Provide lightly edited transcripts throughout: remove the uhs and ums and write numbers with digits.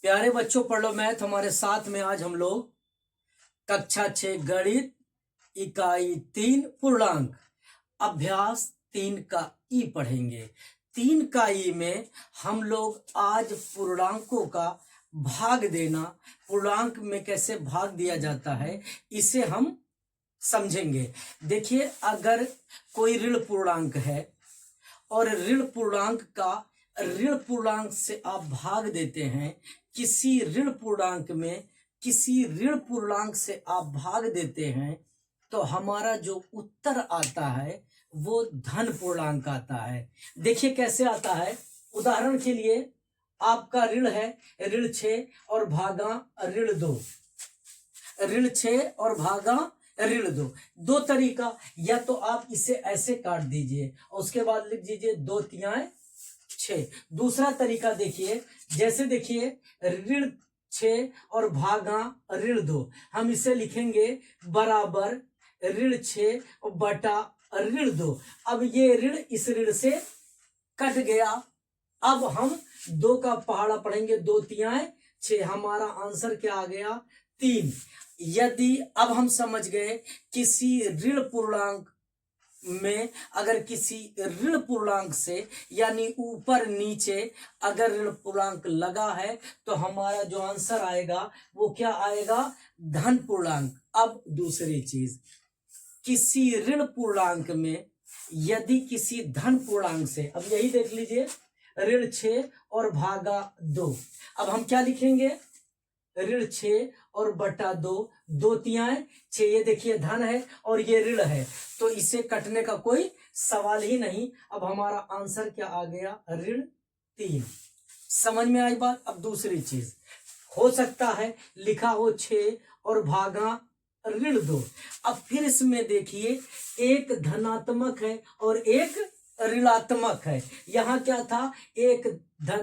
प्यारे बच्चों, पढ़ लो मैथ हमारे साथ में। आज हम लोग कक्षा 6 गणित इकाई 3 पूर्णांक अभ्यास 3 का ई पढ़ेंगे। 3 का ई में हम लोग आज पूर्णांकों का भाग देना, पूर्णांक में कैसे भाग दिया जाता है, इसे हम समझेंगे। देखिए, अगर कोई ऋण पूर्णांक है और ऋण पूर्णांक का ऋण पूर्णांक से आप भाग देते हैं, किसी ऋण पूर्णांक में किसी ऋण पूर्णांक से आप भाग देते हैं, तो हमारा जो उत्तर आता है वो धन पूर्णांक आता है। देखिए कैसे आता है। उदाहरण के लिए, आपका ऋण है ऋण 6 और भागा ऋण 2। ऋण 6 और भागा ऋण 2, दो तरीका। या तो आप इसे ऐसे काट दीजिए और उसके बाद लिख दीजिए 2 तिहाई 6। दूसरा तरीका देखिए, जैसे देखिए ऋण 6 और भागा ऋण 2, हम इसे लिखेंगे बराबर ऋण 6 बटा ऋण 2। अब ये ऋण इस ऋण से कट गया। अब हम 2 का पहाड़ा पढ़ेंगे, 2 तिहाई 6। हमारा आंसर क्या आ गया? 3। यदि अब हम समझ गए किसी ऋण पूर्णांक में अगर किसी ऋण पूर्णांक से यानी ऊपर नीचे अगर ऋण पूर्णांक लगा है तो हमारा जो आंसर आएगा वो क्या आएगा? धन पूर्णांक। अब दूसरी चीज, किसी ऋण पूर्णांक में यदि किसी धन पूर्णांक से, अब यही देख लीजिए ऋण 6 और भागा 2। अब हम क्या लिखेंगे? ऋण 6 और बटा 2, 2 तिहाई 6। ये देखिए धन है और ये ऋण है, तो इसे कटने का कोई सवाल ही नहीं। अब हमारा आंसर क्या आ गया? ऋण 3। समझ में आई बात? अब दूसरी चीज, हो सकता है लिखा हो 6 और भागा ऋण 2। अब फिर इसमें देखिए एक धनात्मक है और एक ऋणात्मक है। यहां क्या था? एक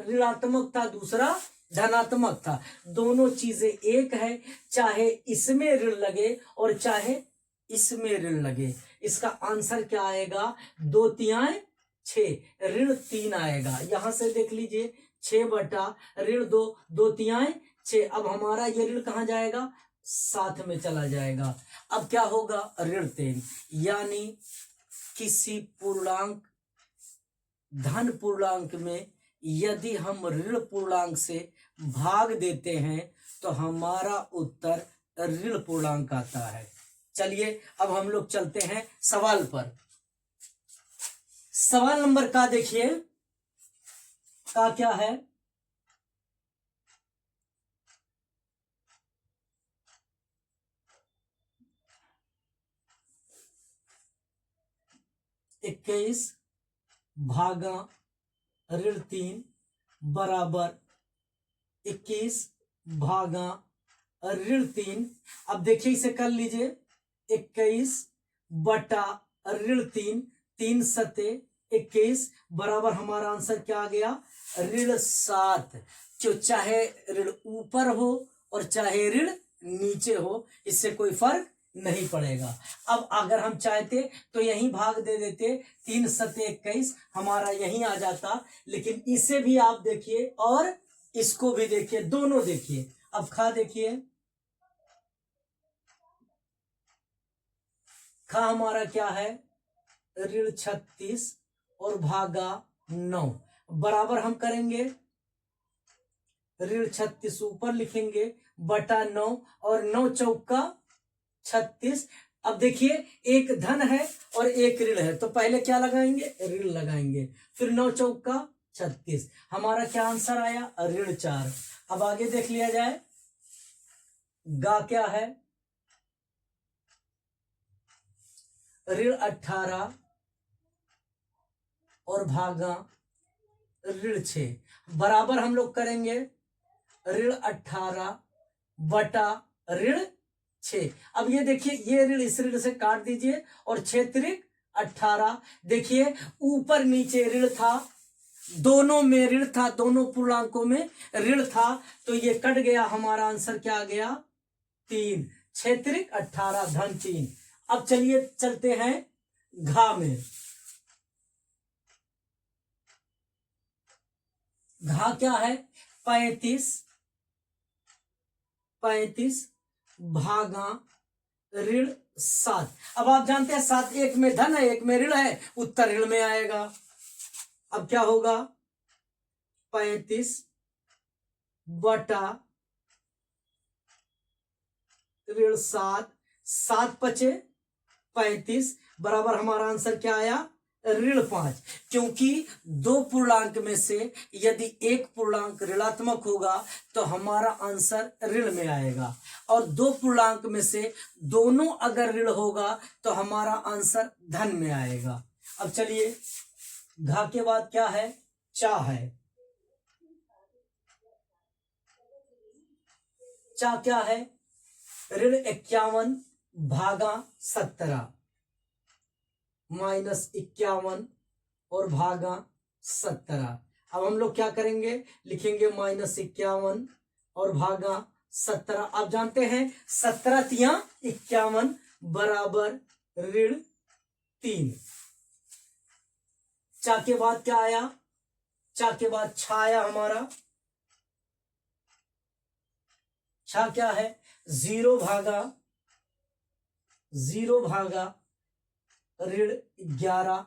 ऋणात्मक था, दूसरा धनात्मक था। दोनों चीजें एक है, चाहे इसमें ऋण लगे और चाहे इसमें ऋण लगे। इसका आंसर क्या आएगा? 2 तिहाई 6, ऋण 3 आएगा। यहां से देख लीजिए 6 बटा ऋण 2, 2 तिहाई 6। अब हमारा ये ऋण कहां जाएगा? साथ में चला जाएगा। अब क्या होगा? ऋण 3। यानी किसी पूर्णांक धन पूर्णांक में यदि हम ऋण पूर्णांक से भाग देते हैं तो हमारा उत्तर ऋण पूर्णांक आता है। चलिए अब हम लोग चलते हैं सवाल पर। सवाल नंबर का देखिए, का क्या है? इक्कीस भागा ऋण 3 बराबर 21 भागा ऋण 3। अब देखिए इसे कर लीजिए, 21 बटा ऋण 3, 3 सते 21 बराबर हमारा आंसर क्या आ गया? ऋण 7। जो चाहे ऋण ऊपर हो और चाहे ऋण नीचे हो, इससे कोई फर्क नहीं पड़ेगा। अब अगर हम चाहते तो यही भाग दे देते, 3 सते 21 हमारा यही आ जाता। लेकिन इसे भी आप देखिए और इसको भी देखिए, दोनों देखिए। अब खा देखिए, खा हमारा क्या है? ऋण 36 और भागा 9 बराबर हम करेंगे ऋण 36 ऊपर लिखेंगे बटा 9 और 9 चौका 36। अब देखिए एक धन है और एक ऋण है, तो पहले क्या लगाएंगे? ऋण लगाएंगे। फिर 9 चौका 36, हमारा क्या आंसर आया? ऋण 4। अब आगे देख लिया जाए, गा क्या है? ऋण 18 और भागा ऋण 6 बराबर हम लोग करेंगे ऋण 18 बटा ऋण 6। अब ये देखिए ये ऋण इस ऋण से काट दीजिए और 6 त्रिक 18। देखिए ऊपर नीचे ऋण था, दोनों में ऋण था, दोनों पूर्णांकों में ऋण था, तो ये कट गया। हमारा आंसर क्या आ गया? 3। 6 त्रिक 18 धन 3। अब चलिए चलते हैं घा में। घा क्या है? 35 35 भागा ऋण 7। अब आप जानते हैं 7 एक में धन है एक में ऋण है, उत्तर ऋण में आएगा। अब क्या होगा 35 बटा ऋण 7, 7 पचे 35 बराबर हमारा आंसर क्या आया ऋण 5। क्योंकि दो पूर्णांक में से यदि एक पूर्णांक ऋणात्मक होगा तो हमारा आंसर ऋण में आएगा, और दो पूर्णांक में से दोनों अगर ऋण होगा तो हमारा आंसर धन में आएगा। अब चलिए घा के बाद क्या है चा है। चा क्या है ऋण 51 भागा 17 माइनस 51 और भागा 17। अब हम लोग क्या करेंगे लिखेंगे माइनस 51 और भागा 17। आप जानते हैं 17 तिया 51 बराबर ऋण 3। चा के बाद क्या आया चा के बाद छा आया हमारा। छा क्या है 0 भागा ऋण 11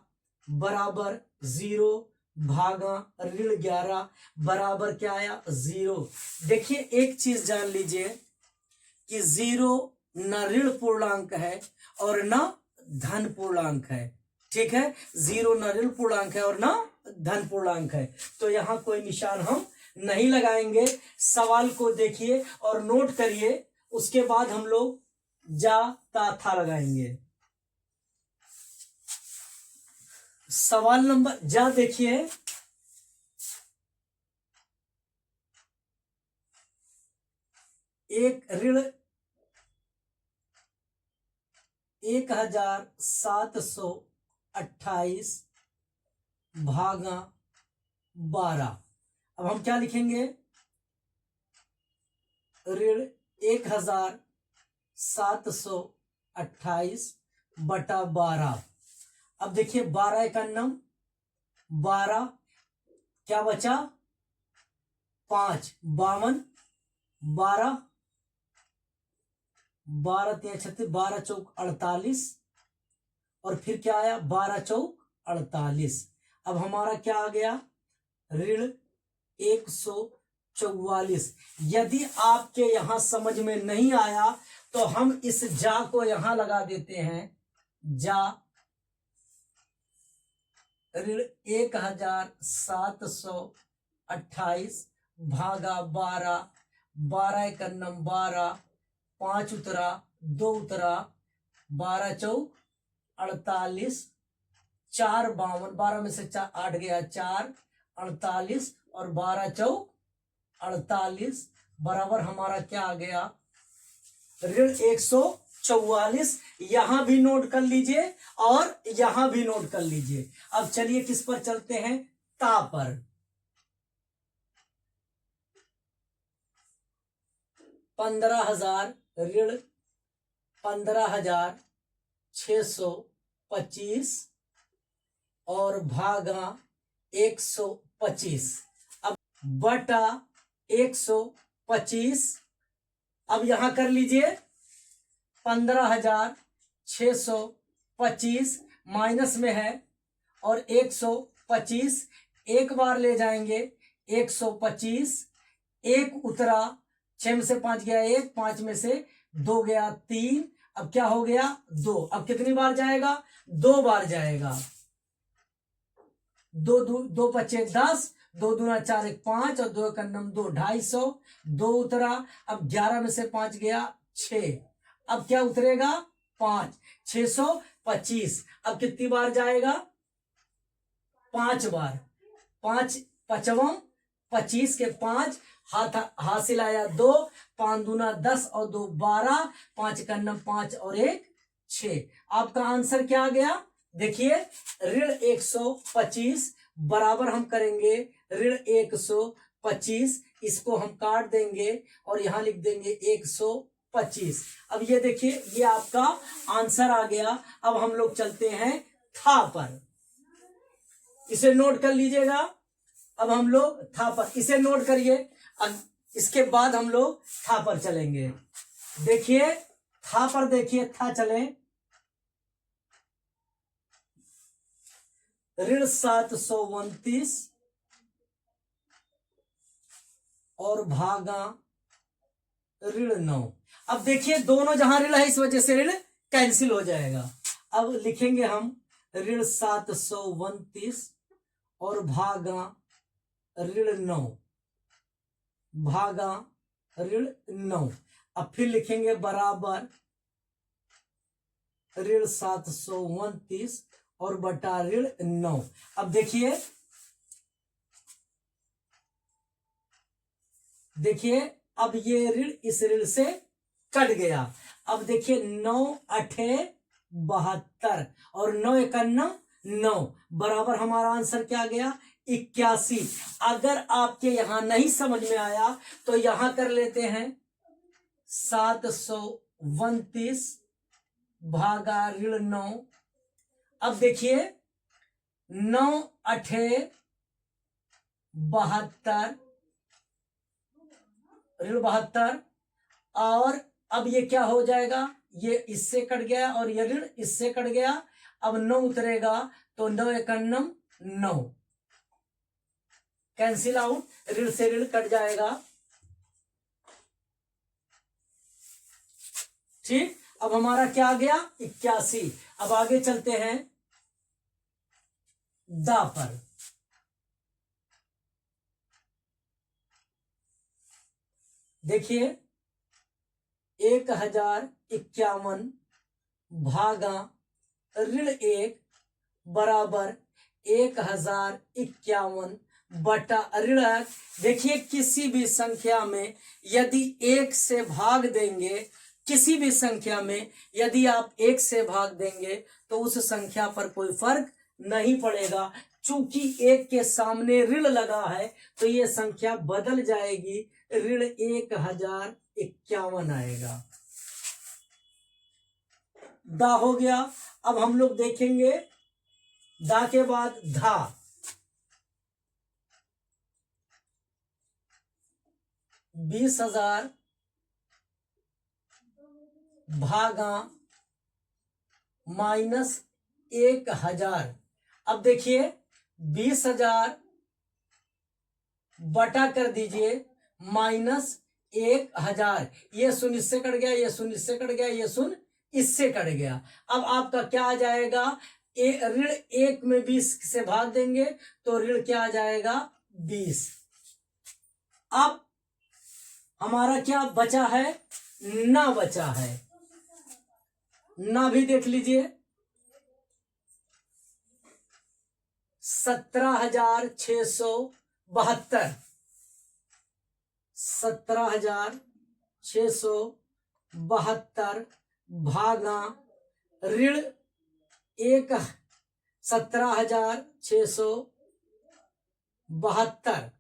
बराबर 0 भागा ऋण 11 बराबर क्या आया 0। देखिए एक चीज जान लीजिए कि 0 न ऋण पूर्णांक है और न धन पूर्णांक है। ठीक है 0 न ऋण पूर्णांक है और न धन पूर्णांक है, तो यहां कोई निशान हम नहीं लगाएंगे। सवाल को देखिए और नोट करिए, उसके बाद हम लोग जा ता था लगाएंगे। सवाल नंबर जा देखिए, एक ऋण 1728 भागा 12। अब हम क्या लिखेंगे ऋण 1728 बटा 12। अब देखिए 12 का नम 12 क्या बचा 5 52 12 12 3 36 12 चौक 48 और फिर क्या आया 12 चौक 48। अब हमारा क्या आ गया ऋण 144। यदि आपके यहां समझ में नहीं आया तो हम इस जा को यहां लगा देते हैं। जा ऋण 1728 भागा 12, 12 का नम 12, 5 उतरा 2 उतरा 12 चौक 48, 4 52, 12 में से 4 8 गया 4 48 और 12 चौक 48 बराबर हमारा क्या आ गया ऋण 144। यहां भी नोट कर लीजिए और यहां भी नोट कर लीजिए। अब चलिए किस पर चलते हैं ता पर। 15,000 ऋण 15,625 और भागा 125। अब बटा 125। अब यहां कर लीजिए 15,625 माइनस में है और 125 एक बार ले जाएंगे 125 एक उतरा 6 में से 5 गया 1 5 में से 2 गया 3। अब क्या हो गया 2। अब कितनी बार जाएगा 2 बार जाएगा। 2 पच्चे 10 2 दूना 4 1 5 और 2 का नम 2 250 2 उतरा। अब 11 में से 5 गया 6। अब क्या उतरेगा 5 625। अब कितनी बार जाएगा 5 बार। 5 पचवम 25 के 5 हासिल आया 2 5 दूना 10 और 2 12 5 का नम 5 और 1 6। आपका आंसर क्या आ गया देखिए ऋण 125 बराबर हम करेंगे ऋण 125। इसको हम काट देंगे और यहां लिख देंगे 125। अब ये देखिए ये आपका आंसर आ गया। अब हम लोग चलते हैं था पर, इसे नोट कर लीजिएगा। अब हम लोग था पर इसे नोट करिए। इसके बाद हम लोग था पर चलेंगे। देखिए था पर, देखिए था चले, ऋण 729 और भागा ऋण 9। अब देखिए दोनों जहां ऋण है इस वजह से ऋण कैंसिल हो जाएगा। अब लिखेंगे हम ऋण 729 और भागा ऋण 9, भागा ऋण 9। अब फिर लिखेंगे बराबर ऋण 729 और बटा ऋण 9। अब देखिए अब ये ऋण इस ऋण से कट गया। अब देखिए 9 अठे 72 और 9 51 9 बराबर हमारा आंसर क्या गया 81। अगर आपके यहां नहीं समझ में आया तो यहां कर लेते हैं 729 भागा ऋण 9। अब देखिए 9 अठे 72 ऋण 72 और अब ये क्या हो जाएगा, ये इससे कट गया और ये ऋण इससे कट गया। अब 9 उतरेगा तो 9 51 9 कैंसिल आउट, ऋण से ऋण कट जाएगा। ठीक, अब हमारा क्या आ गया 81। अब आगे चलते हैं दा पर। देखिए 1051 भागा ऋण 1 बराबर 1051 बटा ऋण 1। देखिए किसी भी संख्या में यदि 1 से भाग देंगे, किसी भी संख्या में यदि आप 1 से भाग देंगे तो उस संख्या पर कोई फर्क नहीं पड़ेगा। चूंकि 1 के सामने ऋण लगा है तो ये संख्या बदल जाएगी, ऋण 1051 आएगा। दा हो गया। अब हम लोग देखेंगे दा के बाद धा। $20,000 भागा -1000। अब देखिए 20,000 बटा कर दीजिए -1000। ये शून्य इससे कट गया, ये शून्य इससे कट गया, ये शून्य इससे कट गया। अब आपका क्या आ जाएगा, ऋण 1 में 20 से भाग देंगे तो ऋण क्या आ जाएगा 20। अब हमारा क्या बचा है, ना बचा है, ना भी देख लीजिए 17,672 17,672 भागा ऋण 17,672।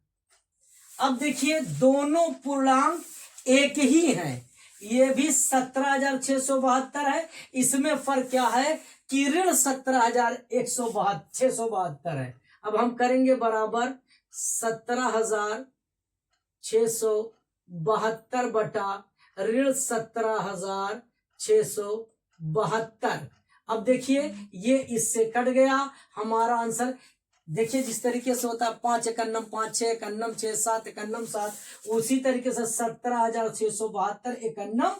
अब देखिए दोनों पूर्णांक एक ही हैं, ये भी 17,672 है। इसमें फर्क क्या है कि ऋण 17,672 है। अब हम करेंगे बराबर 17,672 बटा ऋण 17,672। अब देखिए ये इससे कट गया, हमारा आंसर देखिए जिस तरीके से होता है 5 एकन्नम 5 6 एकन्नम 6 7 एकन्नम 7, उसी तरीके से 17,672 एकन्नम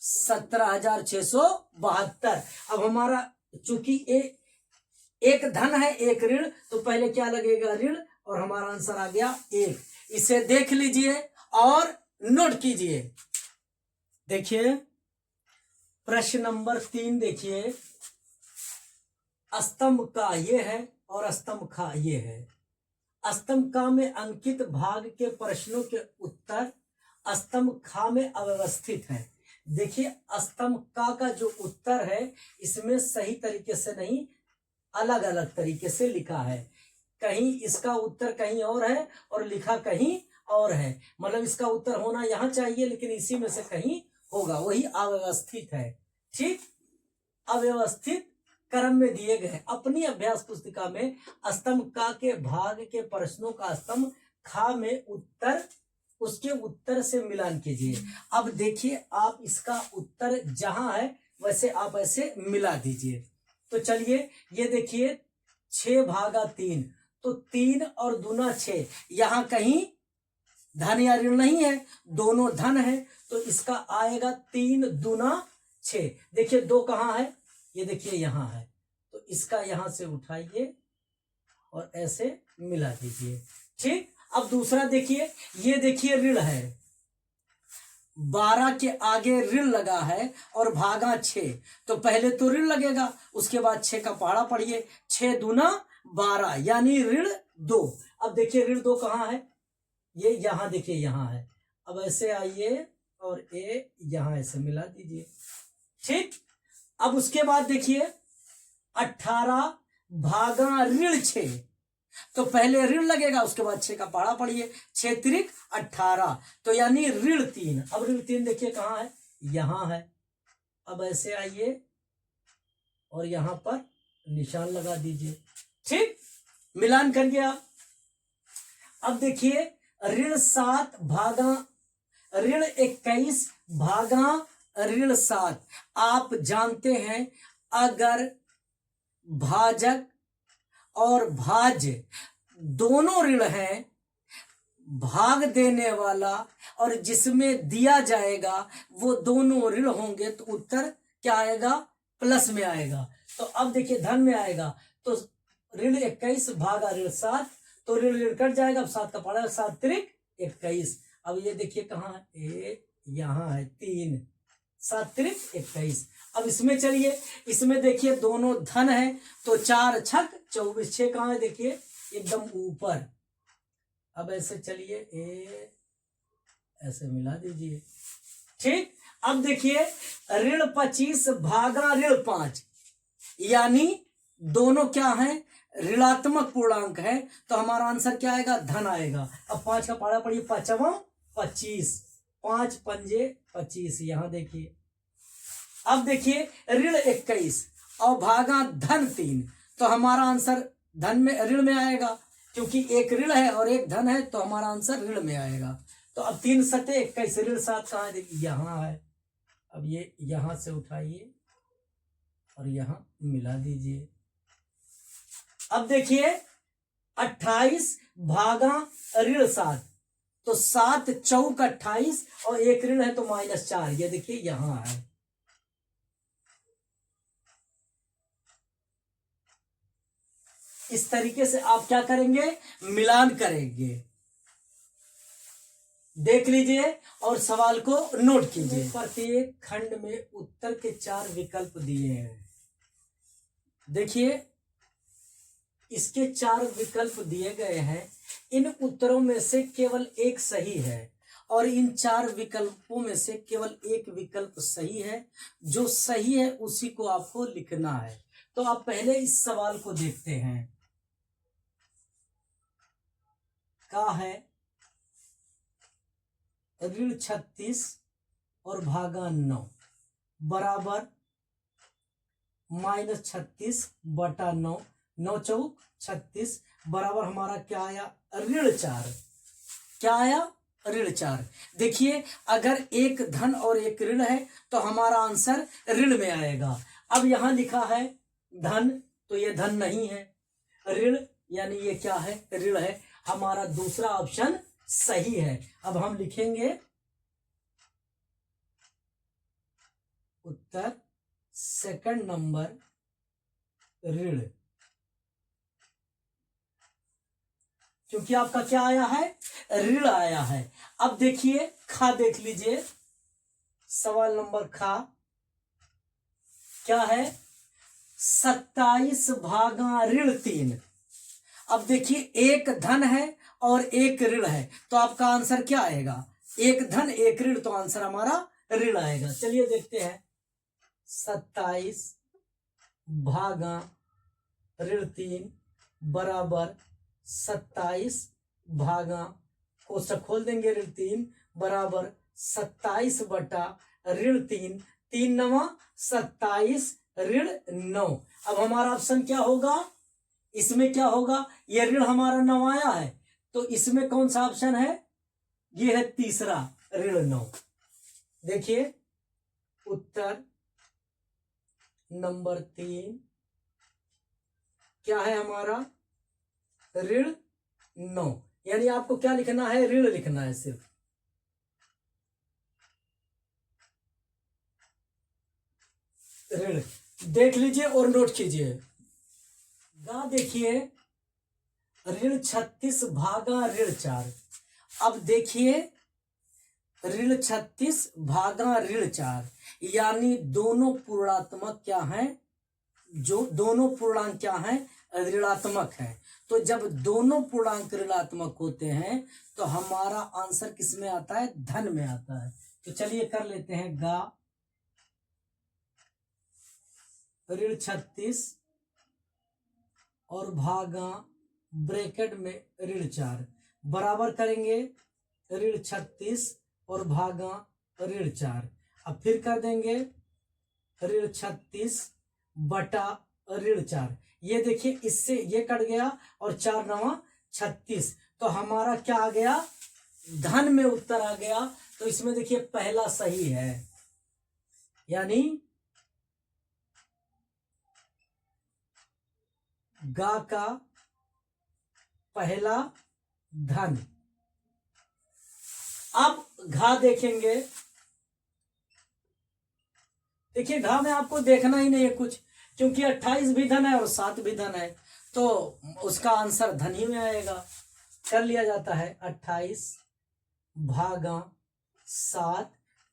17,672। अब हमारा चूंकि एक धन है एक ऋण, तो पहले क्या लगेगा ऋण और हमारा आंसर आ गया 1। इसे देख लीजिए और नोट कीजिए। देखिए प्रश्न नंबर 3 देखिए, स्तंभ का ये है और स्तंभ खा ये है। स्तंभ का में अंकित भाग के प्रश्नों के उत्तर स्तंभ खा में अव्यवस्थित है। देखिए स्तंभ का जो उत्तर है इसमें सही तरीके से नहीं, अलग अलग तरीके से लिखा है। कहीं इसका उत्तर कहीं और है और लिखा कहीं और है, मतलब इसका उत्तर होना यहां चाहिए लेकिन इसी में से कहीं होगा, वही अव्यवस्थित है। ठीक, अव्यवस्थित क्रम में दिए गए। अपनी अभ्यास पुस्तिका में स्तंभ का के भाग के प्रश्नों का स्तंभ खा में उत्तर उसके उत्तर से मिलान कीजिए। अब देखिए आप इसका उत्तर जहां है वैसे आप ऐसे मिला दीजिए। तो चलिए ये देखिए 6/3, तो 3 और दूना 6, यहां कहीं धन या ऋण नहीं है, दोनों धन है, तो इसका आएगा 3 दूना 6। देखिए 2 कहाँ है, ये देखिए यहां है, तो इसका यहां से उठाइए और ऐसे मिला दीजिए। ठीक, अब दूसरा देखिए, ये देखिए ऋण है, 12 के आगे ऋण लगा है और भागा 6, तो पहले तो ऋण लगेगा, उसके बाद 6 का पहाड़ा पढ़िए, 6 दूना 12 यानी ऋण 2। अब देखिए ऋण 2 कहाँ है, ये यहां देखिए यहां है। अब ऐसे आइए और ये यहां ऐसे मिला दीजिए। ठीक, अब उसके बाद देखिए 18 भागा ऋण 6, तो पहले ऋण लगेगा, उसके बाद 6 का पहाड़ा पढ़िए, 6 त्रिक 18, तो यानी ऋण 3। अब ऋण 3 देखिए कहाँ है, यहां है। अब ऐसे आइए और यहां पर निशान लगा दीजिए। ठीक, मिलान करिए आप। अब देखिए ऋण 7 भागा ऋण 21 भागा ऋण 7। आप जानते हैं अगर भाजक और भाज्य दोनों ऋण हैं, भाग देने वाला और जिसमें दिया जाएगा वो दोनों ऋण होंगे, तो उत्तर क्या आएगा, प्लस में आएगा। तो अब देखिए धन में आएगा, तो ऋण 21 भागा ऋण 7, तो ऋण ऋण कट जाएगा, अब 7 का पड़ा, 7 त्रिक 21। अब ये देखिए कहाँ है, यहाँ है 3, 7 त्रिक 21। अब इसमें चलिए, इसमें देखिए दोनों धन है, तो 4 छक 24, 6 कहाँ है देखिए एकदम ऊपर। अब ऐसे चलिए ऐसे मिला दीजिए। ठीक, अब देखिए ऋण 25 भागा ऋण 5, यानी दोनों क्या है, ऋणात्मक पूर्णांक है, तो हमारा आंसर क्या आएगा, धन आएगा। अब 5 का पहाड़ा पढ़िए, 5 25, 5 पंजे 25, यहां देखिए। अब देखिए ऋण 21 और भागा धन 3, तो हमारा आंसर धन में ऋण में आएगा, क्योंकि एक ऋण है और एक धन है, तो हमारा आंसर ऋण में आएगा। तो अब 3 सते 21, ऋण 7 कहाँ है देखिए यहां है। अब ये यहां से उठाइए और यहां मिला दीजिए। अब देखिए 28 भागा ऋण 7, तो 7 चौक 28 और एक ऋण है तो -4, ये देखिए यहां है। इस तरीके से आप क्या करेंगे, मिलान करेंगे। देख लीजिए और सवाल को नोट कीजिए। प्रत्येक खंड में उत्तर के 4 विकल्प दिए हैं। देखिए इसके 4 विकल्प दिए गए हैं, इन उत्तरों में से केवल एक सही है और इन 4 विकल्पों में से केवल एक विकल्प सही है। जो सही है उसी को आपको लिखना है। तो आप पहले इस सवाल को देखते हैं। क्या है, ऋण 36 और भागा 9 बराबर -36 बटा 9, 9 चौक 36 बराबर हमारा क्या आया, ऋण 4। क्या आया, ऋण 4। देखिए अगर एक धन और एक ऋण है तो हमारा आंसर ऋण में आएगा। अब यहां लिखा है धन, तो ये धन नहीं है, ऋण यानी ये क्या है, ऋण है। हमारा दूसरा ऑप्शन सही है। अब हम लिखेंगे उत्तर सेकंड नंबर ऋण, क्योंकि आपका क्या आया है, ऋण आया है। अब देखिए खा देख लीजिए, सवाल नंबर खा क्या है, 27 भागा ऋण 3। अब देखिए एक धन है और एक ऋण है, तो आपका आंसर क्या आएगा, एक धन एक ऋण, तो आंसर हमारा ऋण आएगा। चलिए देखते हैं, 27 भागा ऋण 3 बराबर 27 भागा, कोष्टक खोल देंगे, ऋण 3 बराबर 27 बटा ऋण 3, 3 9 27 ऋण 9। अब हमारा ऑप्शन क्या होगा, इसमें क्या होगा, ये ऋण हमारा 9 आया है, तो इसमें कौन सा ऑप्शन है, ये है तीसरा ऋण 9। देखिए उत्तर नंबर 3 क्या है हमारा, ऋण 9। यानी आपको क्या लिखना है, ऋण लिखना है सिर्फ। ऋण देख लीजिए और नोट कीजिए। गा देखिए ऋण 36 भागा ऋण 4। अब देखिए ऋण 36 भागा ऋण 4 यानी दोनों पूर्णात्मक क्या हैं, जो दोनों पूर्णांक क्या हैं, ऋणात्मक हैं। तो जब दोनों पूर्णांक ऋणात्मक होते हैं तो हमारा आंसर किस में आता है, धन में आता है। तो चलिए कर लेते हैं गा ऋण 36 और भागा ब्रैकेट में ऋण 4 बराबर करेंगे ऋण 36 और भागा ऋण 4। अब फिर कर देंगे ऋण 36 बटा ऋण 4। ये देखिए इससे ये कट गया और 4 9 36। तो हमारा क्या आ गया, धन में उत्तर आ गया। तो इसमें देखिए पहला सही है, यानी गा का पहला धन। अब घा देखेंगे। देखिए घा में आपको देखना ही नहीं है कुछ, क्योंकि 28 भी धन है और 7 भी धन है, तो उसका आंसर धन ही में आएगा। कर लिया जाता है 28 भागा 7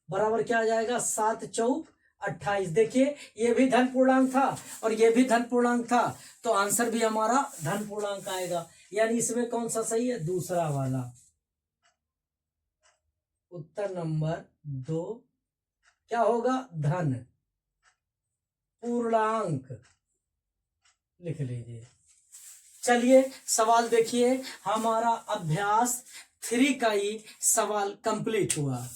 बराबर क्या आ जाएगा, 7 चौक 28। देखिए ये भी धन पूर्णांक था और ये भी धन पूर्णांक था, तो आंसर भी हमारा धन पूर्णांक आएगा। यानी इसमें कौन सा सही है, दूसरा वाला। उत्तर नंबर 2 क्या होगा, धन पूर्णांक लिख लीजिए। चलिए सवाल देखिए, हमारा अभ्यास 3 का ही सवाल कंप्लीट हुआ।